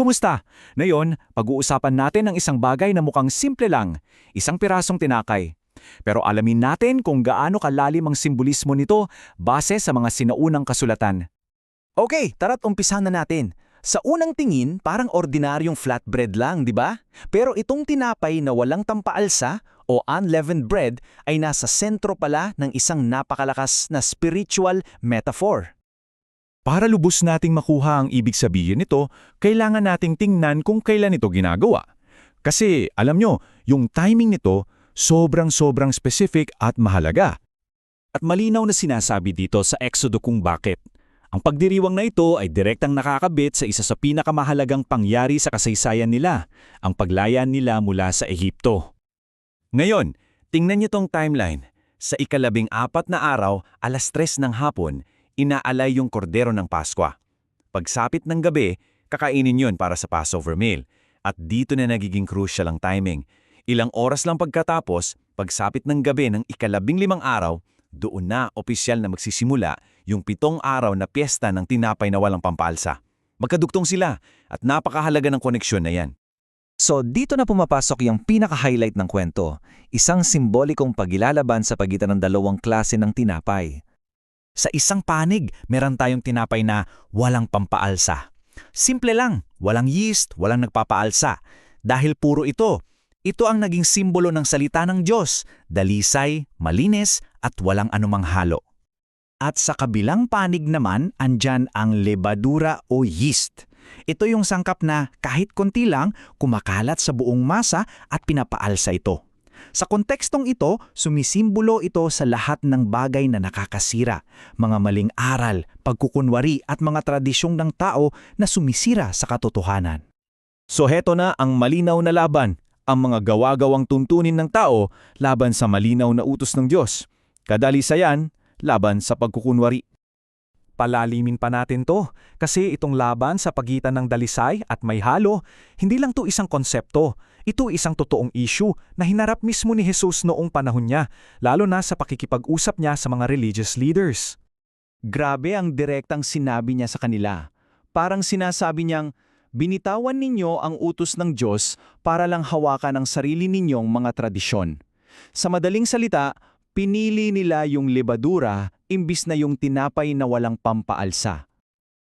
Kumusta? Ngayon, pag-uusapan natin ang isang bagay na mukhang simple lang, isang pirasong tinapay. Pero alamin natin kung gaano kalalim ang simbolismo nito base sa mga sinaunang kasulatan. Okay, tara't umpisahan na natin. Sa unang tingin, parang ordinaryong flatbread lang, di ba? Pero itong tinapay na walang tampaalsa o unleavened bread ay nasa sentro pala ng isang napakalakas na spiritual metaphor. Para lubos nating makuha ang ibig sabihin nito, kailangan nating tingnan kung kailan ito ginagawa. Kasi, alam nyo, yung timing nito, sobrang specific at mahalaga. At malinaw na sinasabi dito sa Exodo kung bakit. Ang pagdiriwang na ito ay direktang nakakabit sa isa sa pinakamahalagang pangyari sa kasaysayan nila, ang paglaya nila mula sa Ehipto. Ngayon, tingnan niyo tong timeline. Sa ika-14 na araw, 3:00 ng hapon, inaalay yung kordero ng Paskwa. Pagsapit ng gabi, kakainin yun para sa Passover meal. At dito na nagiging crucial ang timing. Ilang oras lang pagkatapos, pagsapit ng gabi ng ika-15 araw, doon na opisyal na magsisimula yung 7 araw na piyesta ng tinapay na walang pampaalsa. Magkadugtong sila at napakahalaga ng koneksyon na yan. So dito na pumapasok yung pinaka-highlight ng kwento, isang simbolikong pagilalaban sa pagitan ng dalawang klase ng tinapay. Sa isang panig, meron tayong tinapay na walang pampaalsa. Simple lang, walang yeast, walang nagpapaalsa. Dahil puro ito ang naging simbolo ng salita ng Diyos, dalisay, malinis, at walang anumang halo. At sa kabilang panig naman, andyan ang lebadura o yeast. Ito yung sangkap na kahit konti lang, kumakalat sa buong masa at pinapaalsa ito. Sa kontekstong ito, sumisimbolo ito sa lahat ng bagay na nakakasira, mga maling aral, pagkukunwari at mga tradisyong ng tao na sumisira sa katotohanan. So heto na ang malinaw na laban, ang mga gawa-gawang tuntunin ng tao laban sa malinaw na utos ng Diyos. Kadalisayan, laban sa pagkukunwari. Palalimin pa natin to kasi itong laban sa pagitan ng dalisay at may halo, hindi lang to isang konsepto. Ito isang totoong issue na hinarap mismo ni Jesus noong panahon niya, lalo na sa pakikipag-usap niya sa mga religious leaders. Grabe ang direktang sinabi niya sa kanila. Parang sinasabi niyang, binitawan ninyo ang utos ng Diyos para lang hawakan ang sarili ninyong mga tradisyon. Sa madaling salita, pinili nila yung lebadura imbis na yung tinapay na walang pampaalsa.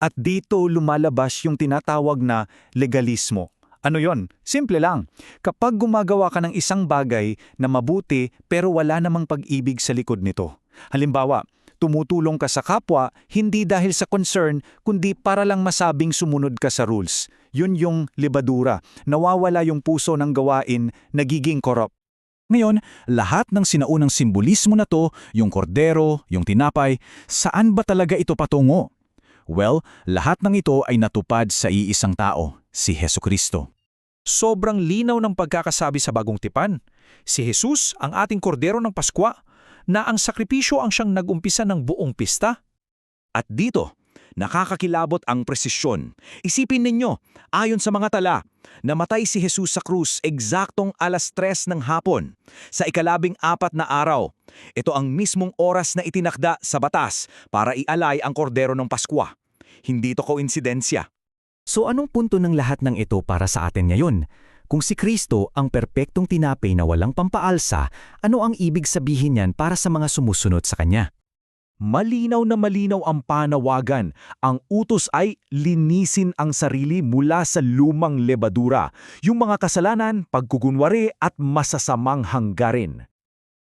At dito lumalabas yung tinatawag na legalismo. Ano yon? Simple lang. Kapag gumagawa ka ng isang bagay na mabuti pero wala namang pag-ibig sa likod nito. Halimbawa, tumutulong ka sa kapwa hindi dahil sa concern kundi para lang masabing sumunod ka sa rules. Yun yung lebadura. Nawawala yung puso ng gawain, nagiging corrupt. Ngayon, lahat ng sinaunang simbolismo na to, yung kordero, yung tinapay, saan ba talaga ito patungo? Well, lahat ng ito ay natupad sa iisang tao, si Hesukristo. Sobrang linaw ng pagkakasabi sa Bagong Tipan. Si Jesus, ang ating kordero ng Paskwa, na ang sakripisyo ang siyang nag-umpisa ng buong pista. At dito, nakakakilabot ang presisyon. Isipin ninyo, ayon sa mga tala, namatay si Jesus sa krus eksaktong 3:00 ng hapon, sa ika-14 na araw. Ito ang mismong oras na itinakda sa batas para ialay ang kordero ng Paskwa. Hindi ito koinsidensya. So anong punto ng lahat ng ito para sa atin ngayon? Kung si Kristo ang perpektong tinapay na walang pampaalsa, ano ang ibig sabihin niyan para sa mga sumusunod sa Kanya? Malinaw na malinaw ang panawagan. Ang utos ay linisin ang sarili mula sa lumang lebadura, yung mga kasalanan, pagkukunwari at masasamang hanggarin.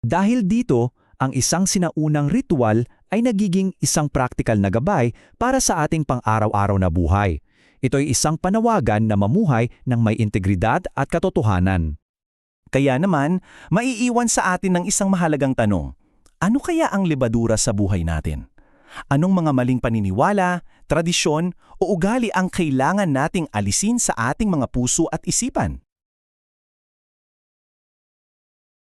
Dahil dito, ang isang sinaunang ritual ay nagiging isang praktikal na gabay para sa ating pang-araw-araw na buhay. Ito'y isang panawagan na mamuhay ng may integridad at katotohanan. Kaya naman, maiiwan sa atin ng isang mahalagang tanong. Ano kaya ang lebadura sa buhay natin? Anong mga maling paniniwala, tradisyon o ugali ang kailangan nating alisin sa ating mga puso at isipan?